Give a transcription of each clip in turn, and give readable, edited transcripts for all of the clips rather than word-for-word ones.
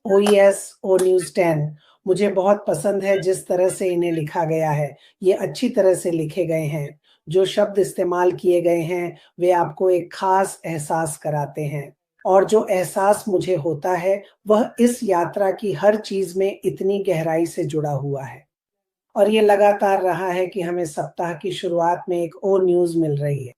ओईएस ओ news 10 मुझे बहुत पसंद है जिस तरह से इन्हें लिखा गया है। ये अच्छी तरह से लिखे गए हैं। जो शब्द इस्तेमाल किए गए हैं, वे आपको एक ख़ास एहसास कराते हैं और जो एहसास मुझे होता है, वह इस यात्रा की हर चीज़ में इतनी गहराई से जुड़ा हुआ है। और ये लगातार रहा है कि हमें सप्ताह की शुरुआत में एक ओ न्यूज़ मिल रही है।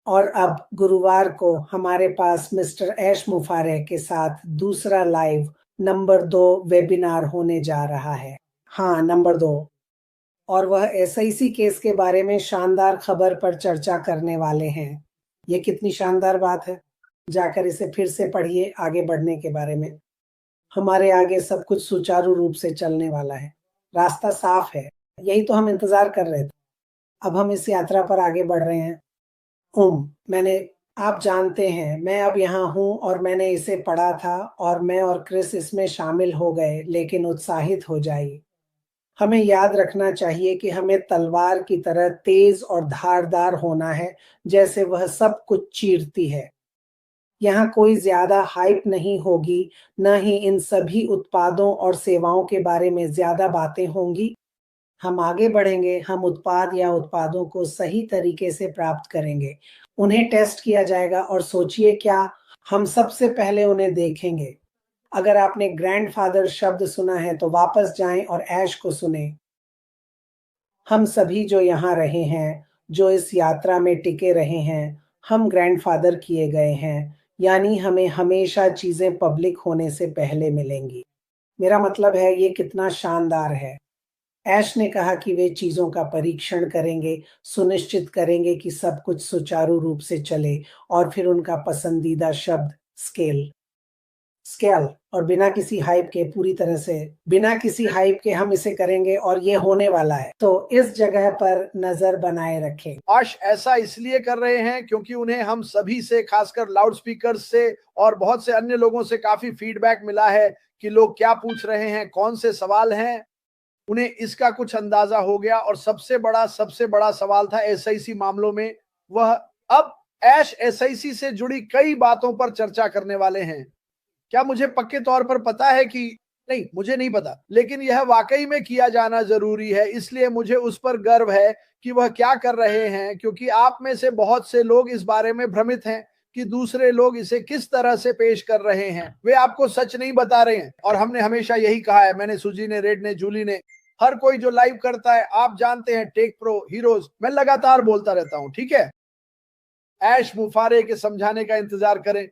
और अब गुरुवार को हमारे पास मिस्टर ऐश मुफारेह के साथ दूसरा लाइव नंबर 2 वेबिनार होने जा रहा है। हाँ, नंबर 2। और वह एसआईसी केस के बारे में शानदार खबर पर चर्चा करने वाले हैं। ये कितनी शानदार बात है। जाकर इसे फिर से पढ़िए आगे बढ़ने के बारे में। हमारे आगे सब कुछ सुचारू रूप से चलने वाला है। रास्ता साफ है। यही तो हम इंतजार कर रहे थे। अब हम इस यात्रा पर आगे बढ़ रहे हैं। मैंने आप जानते हैं, मैं अब यहाँ हूँ और मैंने इसे पढ़ा था और मैं और क्रिस इसमें शामिल हो गए, लेकिन उत्साहित हो जाइए। हमें याद रखना चाहिए कि हमें तलवार की तरह तेज और धारदार होना है, जैसे वह सब कुछ चीरती है। यहाँ कोई ज़्यादा हाइप नहीं होगी, न ही इन सभी उत्पादों और सेवाओं के बारे में ज़्यादा बातें होंगी। हम आगे बढ़ेंगे, हम उत्पाद या उत्पादों को सही तरीके से प्राप्त करेंगे। उन्हें टेस्ट किया जाएगा और सोचिए क्या हम सबसे पहले उन्हें देखेंगे। अगर आपने ग्रैंडफ़ादर शब्द सुना है तो वापस जाएँ और ऐश को सुनें। हम सभी जो यहाँ रहे हैं, जो इस यात्रा में टिके रहे हैं, हम ग्रैंडफ़ादर किए गए हैं, यानी हमें हमेशा चीज़ें पब्लिक होने से पहले मिलेंगी। मेरा मतलब है ये कितना शानदार है। ऐश ने कहा कि वे चीज़ों का परीक्षण करेंगे, सुनिश्चित करेंगे कि सब कुछ सुचारू रूप से चले और फिर उनका पसंदीदा शब्द स्केल और बिना किसी हाइप के हम इसे करेंगे और ये होने वाला है। तो इस जगह पर नजर बनाए रखें। आश ऐसा इसलिए कर रहे हैं क्योंकि उन्हें हम सभी से, खासकर लाउड स्पीकर से और बहुत से अन्य लोगों से काफी फीडबैक मिला है कि लोग क्या पूछ रहे हैं, कौन से सवाल हैं। उन्हें इसका कुछ अंदाजा हो गया और सबसे बड़ा सवाल था एसआईसी मामलों में। वह अब ऐश एसआईसी से जुड़ी कई बातों पर चर्चा करने वाले हैं। क्या मुझे पक्के तौर पर पता है कि नहीं, मुझे नहीं पता, लेकिन यह वाकई में किया जाना जरूरी है। इसलिए मुझे उस पर गर्व है कि वह क्या कर रहे हैं, क्योंकि आप में से बहुत से लोग इस बारे में भ्रमित हैं कि दूसरे लोग इसे किस तरह से पेश कर रहे हैं। वे आपको सच नहीं बता रहे हैं और हमने हमेशा यही कहा है। मैंने, सुजी ने, रेड ने, जूली ने, हर कोई जो लाइव करता है, आप जानते हैं, टेक प्रो, हीरोज, मैं लगातार बोलता रहता हूं। ठीक है, ऐश मुफारे के समझाने का इंतजार करें।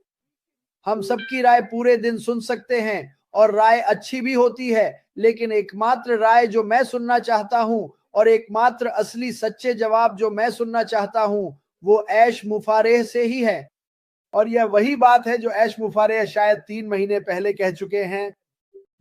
हम सबकी राय पूरे दिन सुन सकते हैं और राय अच्छी भी होती है, लेकिन एकमात्र राय जो मैं सुनना चाहता हूं और एकमात्र असली सच्चे जवाब जो मैं सुनना चाहता हूं, वो ऐश मुफारेह से ही है। और यह वही बात है जो ऐश मुफारेह शायद 3 महीने पहले कह चुके हैं।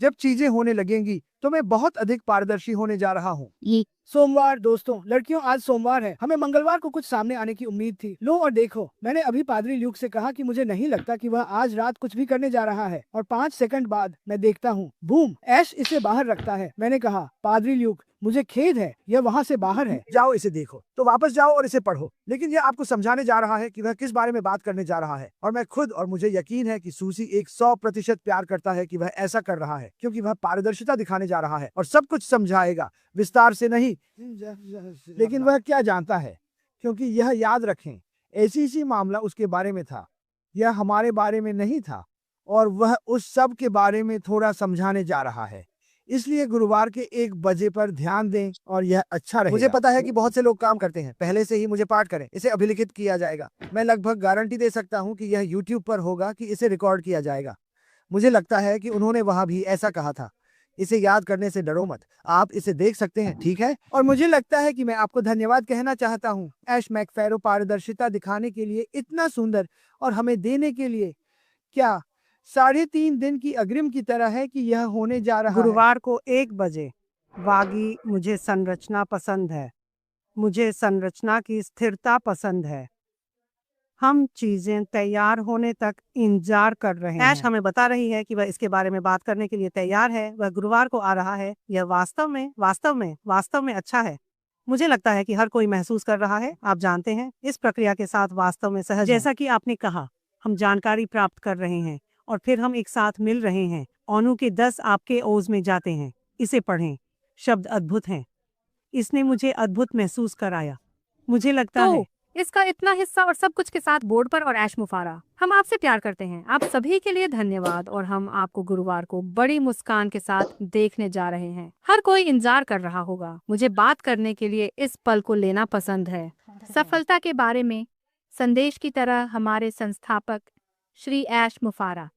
जब चीजें होने लगेंगी तो मैं बहुत अधिक पारदर्शी होने जा रहा हूँ। सोमवार दोस्तों, लड़कियों, आज सोमवार है। हमें मंगलवार को कुछ सामने आने की उम्मीद थी। लो और देखो, मैंने अभी पादरी ल्यूक से कहा कि मुझे नहीं लगता कि वह आज रात कुछ भी करने जा रहा है, और 5 सेकंड बाद मैं देखता हूँ, बूम, ऐश इसे बाहर रखता है। मैंने कहा, पादरी ल्यूक, मुझे खेद है, यह वहाँ से बाहर है। जाओ इसे देखो। तो वापस जाओ और इसे पढ़ो। लेकिन यह आपको समझाने जा रहा है कि वह किस बारे में बात करने जा रहा है। और मैं खुद, और मुझे यकीन है कि सूसी 100% प्यार करता है कि वह ऐसा कर रहा है, क्योंकि वह पारदर्शिता दिखाने जा रहा है और सब कुछ समझाएगा, विस्तार से नहीं। लेकिन वह क्या जानता है, क्योंकि यह याद रखें, एसीसी मामला उसके बारे में था, यह हमारे बारे में नहीं था, और वह उस सब के बारे में थोड़ा समझाने जा रहा है। इसलिए गुरुवार के 1 बजे पर ध्यान दें और यह अच्छा रहेगा। मुझे पता है कि बहुत से लोग काम करते हैं, पहले से ही मुझे पाठ करें, इसे अभिलिखित किया जाएगा। मैं लगभग गारंटी दे सकता हूं कि यह YouTube पर होगा, कि इसे रिकॉर्ड किया जाएगा। मुझे लगता है कि उन्होंने वहां भी ऐसा कहा था। इसे याद करने से डरो मत, आप इसे देख सकते हैं, ठीक है? और मुझे लगता है कि मैं आपको धन्यवाद कहना चाहता हूँ, ऐश मैकफेरो, पारदर्शिता दिखाने के लिए इतना सुंदर और हमें देने के लिए। क्या 3.5 दिन की अग्रिम की तरह है कि यह होने जा रहा है? गुरुवार को 1 बजे। वागी, मुझे संरचना पसंद है। मुझे संरचना की स्थिरता पसंद है। हम चीजें तैयार होने तक इंतजार कर रहे हैं। ऐश हमें बता रही है कि वह इसके बारे में बात करने के लिए तैयार है। वह गुरुवार को आ रहा है। यह वास्तव में अच्छा है। मुझे लगता है कि हर कोई महसूस कर रहा है। आप जानते हैं, इस प्रक्रिया के साथ वास्तव में सहज, जैसा कि आपने कहा, हम जानकारी प्राप्त कर रहे हैं और फिर हम एक साथ मिल रहे हैं ओनू के 10 आपके ओज में जाते हैं। इसे पढ़ें। शब्द अद्भुत हैं। इसने मुझे अद्भुत महसूस कराया। मुझे लगता है इसका इतना हिस्सा और सब कुछ के साथ बोर्ड पर और ऐश मुफारा, हम आपसे प्यार करते हैं। आप सभी के लिए धन्यवाद और हम आपको गुरुवार को बड़ी मुस्कान के साथ देखने जा रहे हैं। हर कोई इंतजार कर रहा होगा। मुझे बात करने के लिए इस पल को लेना पसंद है। सफलता के बारे में संदेश की तरह हमारे संस्थापक श्री ऐश मुफारा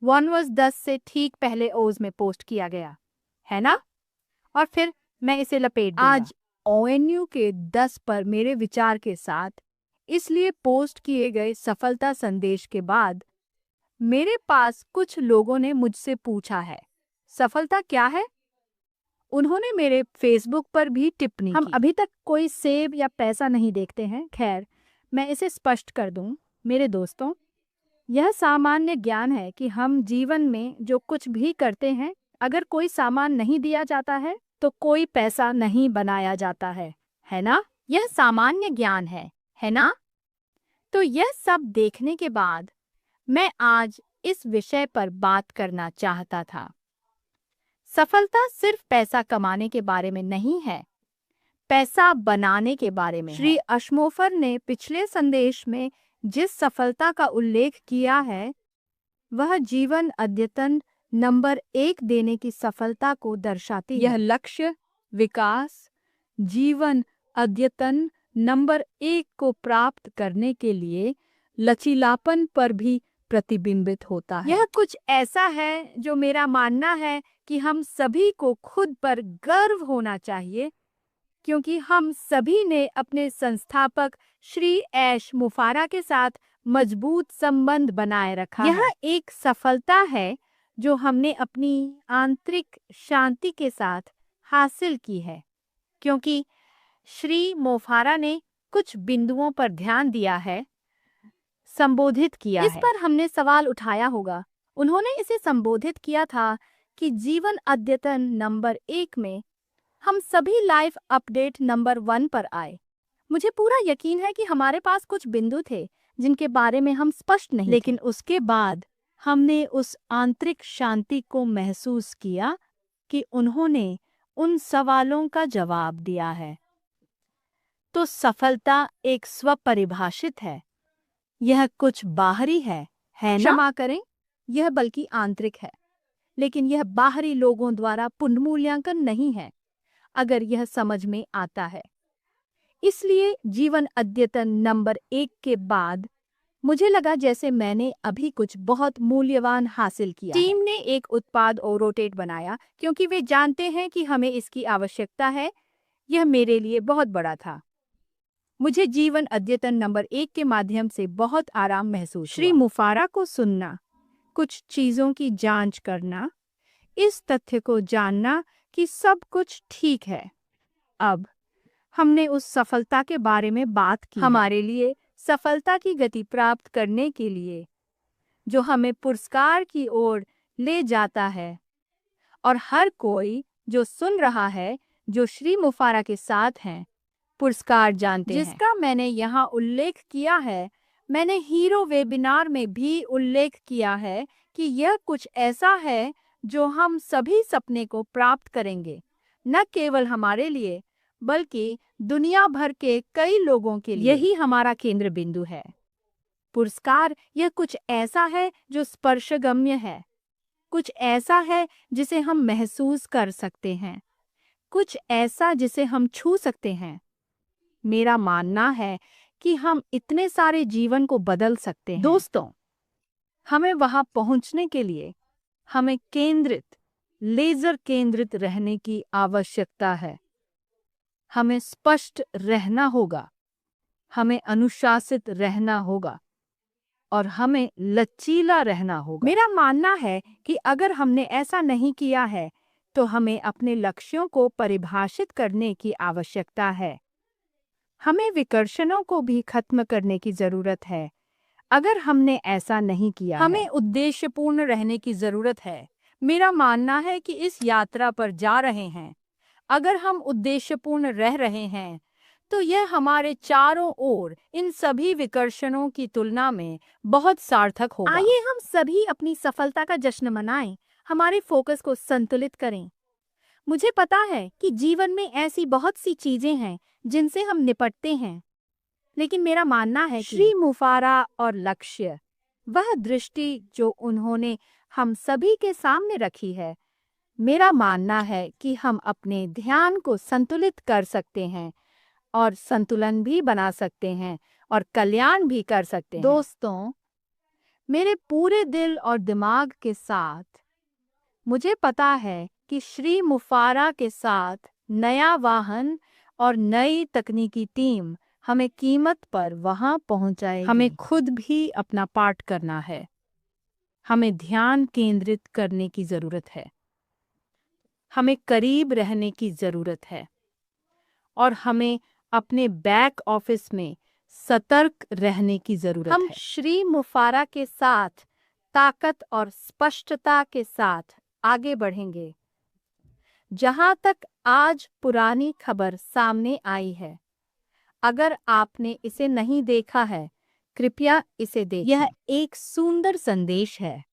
1:10 से ठीक पहले ओज में पोस्ट किया गया है ना, और फिर मैं इसे लपेट दूंगा। आज ONU के 10 पर मेरे विचार के साथ इसलिए पोस्ट किए गए सफलता संदेश के बाद मेरे पास कुछ लोगों ने मुझसे पूछा है सफलता क्या है। उन्होंने मेरे फेसबुक पर भी टिप्पणी की। हम अभी तक कोई सेब या पैसा नहीं देखते हैं। खैर, मैं इसे स्पष्ट कर दूं मेरे दोस्तों, यह सामान्य ज्ञान है कि हम जीवन में जो कुछ भी करते हैं, अगर कोई सामान नहीं दिया जाता है तो कोई पैसा नहीं बनाया जाता है ना? यह सामान्य ज्ञान है ना? तो यह सब देखने के बाद मैं आज इस विषय पर बात करना चाहता था। सफलता सिर्फ पैसा कमाने के बारे में नहीं है, पैसा बनाने के बारे में। श्री अशमोफर ने पिछले संदेश में जिस सफलता का उल्लेख किया है वह जीवन अद्यतन नंबर 1 देने की सफलता को दर्शाती है। यह लक्ष्य, विकास, जीवन अद्यतन नंबर 1 को प्राप्त करने के लिए लचीलापन पर भी प्रतिबिंबित होता है। यह कुछ ऐसा है जो मेरा मानना है कि हम सभी को खुद पर गर्व होना चाहिए, क्योंकि हम सभी ने अपने संस्थापक श्री ऐश मुफारा के साथ मजबूत संबंध बनाए रखा है। यह एक सफलता है जो हमने अपनी आंतरिक शांति के साथ हासिल की है, क्योंकि श्री मोफारा ने कुछ बिंदुओं पर ध्यान दिया है, संबोधित किया है। इस पर हमने सवाल उठाया होगा। उन्होंने इसे संबोधित किया था कि जीवन अद्यतन नंबर 1 में हम सभी लाइफ अपडेट नंबर 1 पर आए। मुझे पूरा यकीन है कि हमारे पास कुछ बिंदु थे जिनके बारे में हम स्पष्ट नहीं, लेकिन उसके बाद हमने उस आंतरिक शांति को महसूस किया कि उन्होंने उन सवालों का जवाब दिया है। तो सफलता एक स्वपरिभाषित है, यह कुछ बाहरी है ना? क्षमा करें, यह बल्कि आंतरिक है, लेकिन यह बाहरी लोगों द्वारा पुनर्मूल्यांकन नहीं है, अगर यह समझ में आता है। इसलिए जीवन अद्यतन नंबर 1 के बाद मुझे लगा जैसे मैंने अभी कुछ बहुत मूल्यवान हासिल किया। टीम ने एक उत्पाद ओरोटेट बनाया क्योंकि वे जानते हैं कि हमें इसकी आवश्यकता है। यह मेरे लिए बहुत बड़ा था। मुझे जीवन अद्यतन नंबर 1 के माध्यम से बहुत आराम महसूस हुआ। श्री मुफारा को सुनना, कुछ चीजों की जांच करना, इस तथ्य को जानना कि सब कुछ ठीक है। अब हमने उस सफलता के बारे में बात की। हमारे लिए सफलता की गति प्राप्त करने के लिए जो हमें पुरस्कार की ओर ले जाता है, और हर कोई जो सुन रहा है जो श्री मुफारा के साथ हैं पुरस्कार जानते हैं, जिसका मैंने यहाँ उल्लेख किया है। मैंने हीरो वेबिनार में भी उल्लेख किया है कि यह कुछ ऐसा है जो हम सभी सपने को प्राप्त करेंगे, न केवल हमारे लिए बल्कि दुनिया भर के कई लोगों के लिए। यही हमारा केंद्र बिंदु है। पुरस्कार यह कुछ ऐसा है जो स्पर्शगम्य है, कुछ ऐसा है जिसे हम महसूस कर सकते हैं, कुछ ऐसा जिसे हम छू सकते हैं। मेरा मानना है कि हम इतने सारे जीवन को बदल सकते हैं। दोस्तों, हमें वहां पहुंचने के लिए हमें केंद्रित, लेजर केंद्रित रहने की आवश्यकता है। हमें स्पष्ट रहना होगा, हमें अनुशासित रहना होगा और हमें लचीला रहना होगा। मेरा मानना है कि अगर हमने ऐसा नहीं किया है तो हमें अपने लक्ष्यों को परिभाषित करने की आवश्यकता है। हमें विकर्षणों को भी खत्म करने की जरूरत है। अगर हमने ऐसा नहीं किया, हमें उद्देश्यपूर्ण रहने की जरूरत है। मेरा मानना है कि इस यात्रा पर जा रहे हैं, अगर हम उद्देश्यपूर्ण रह रहे हैं तो यह हमारे चारों ओर इन सभी विकर्षणों की तुलना में बहुत सार्थक होगा। आइए हम सभी अपनी सफलता का जश्न मनाएं। हमारे फोकस को संतुलित करें। मुझे पता है कि जीवन में ऐसी बहुत सी चीजें हैं जिनसे हम निपटते हैं, लेकिन मेरा मानना है कि श्री मुफारा और लक्ष्य, वह दृष्टि जो उन्होंने हम सभी के सामने रखी है, मेरा मानना है कि हम अपने ध्यान को संतुलित कर सकते हैं और संतुलन भी बना सकते हैं और कल्याण भी कर सकते हैं। दोस्तों, मेरे पूरे दिल और दिमाग के साथ मुझे पता है कि श्री मुफारा के साथ नया वाहन और नई तकनीकी टीम हमें कीमत पर वहां पहुंचाएगी। हमें खुद भी अपना पार्ट करना है। हमें ध्यान केंद्रित करने की जरूरत है, हमें करीब रहने की जरूरत है और हमें अपने बैक ऑफिस में सतर्क रहने की जरूरत है। हम श्री मुफारा के साथ ताकत और स्पष्टता के साथ आगे बढ़ेंगे। जहां तक आज पुरानी खबर सामने आई है, अगर आपने इसे नहीं देखा है, कृपया इसे देखें। यह एक सुंदर संदेश है।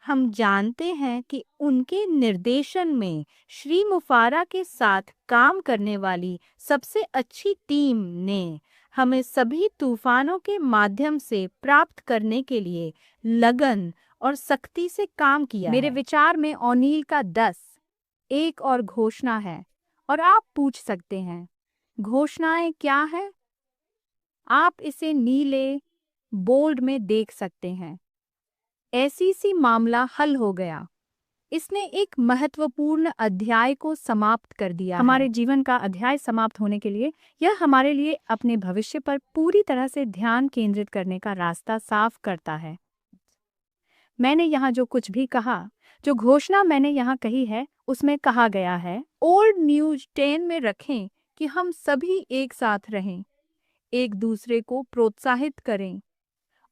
हम जानते हैं कि उनके निर्देशन में श्री मुफारा के साथ काम करने वाली सबसे अच्छी टीम ने हमें सभी तूफानों के माध्यम से प्राप्त करने के लिए लगन और सख्ती से काम किया। मेरे विचार में ओनील का 10 एक और घोषणा है और आप पूछ सकते हैं, घोषणाएं क्या है? आप इसे नीले बोल्ड में देख सकते हैं। ऐसी सी मामला हल हो गया। इसने एक महत्वपूर्ण अध्याय को समाप्त कर दिया। हमारे जीवन का अध्याय समाप्त होने के लिए यह हमारे लिए अपने भविष्य पर पूरी तरह से ध्यान केंद्रित करने का रास्ता साफ करता है। मैंने यहाँ जो कुछ भी कहा, जो घोषणा मैंने यहाँ कही है, उसमें कहा गया है, ओल्ड न्यूज 10 में रखें कि हम सभी एक साथ रहें, एक दूसरे को प्रोत्साहित करें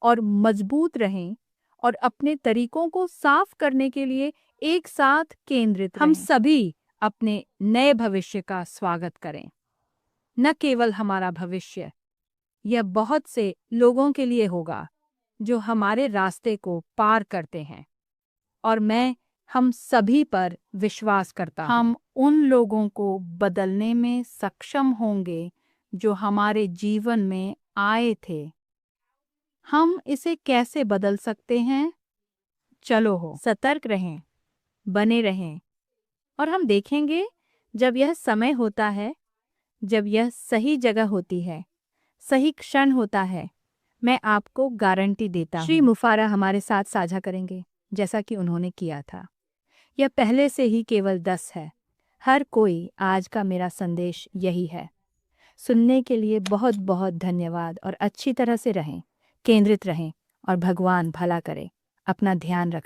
और मजबूत रहें और अपने तरीकों को साफ करने के लिए एक साथ केंद्रित रहें। हम सभी अपने नए भविष्य का स्वागत करें। न केवल हमारा भविष्य, यह बहुत से लोगों के लिए होगा जो हमारे रास्ते को पार करते हैं, और मैं हम सभी पर विश्वास करता हूं। हम उन लोगों को बदलने में सक्षम होंगे जो हमारे जीवन में आए थे। हम इसे कैसे बदल सकते हैं? चलो हो, सतर्क रहें, बने रहें, और हम देखेंगे जब यह समय होता है, जब यह सही जगह होती है, सही क्षण होता है, मैं आपको गारंटी देता हूँ, श्री मुफारा हमारे साथ साझा करेंगे जैसा कि उन्होंने किया था। यह पहले से ही केवल 10 है। हर कोई आज का मेरा संदेश यही है। सुनने के लिए बहुत बहुत धन्यवाद और अच्छी तरह से रहें, केंद्रित रहें और भगवान भला करे। अपना ध्यान रखें।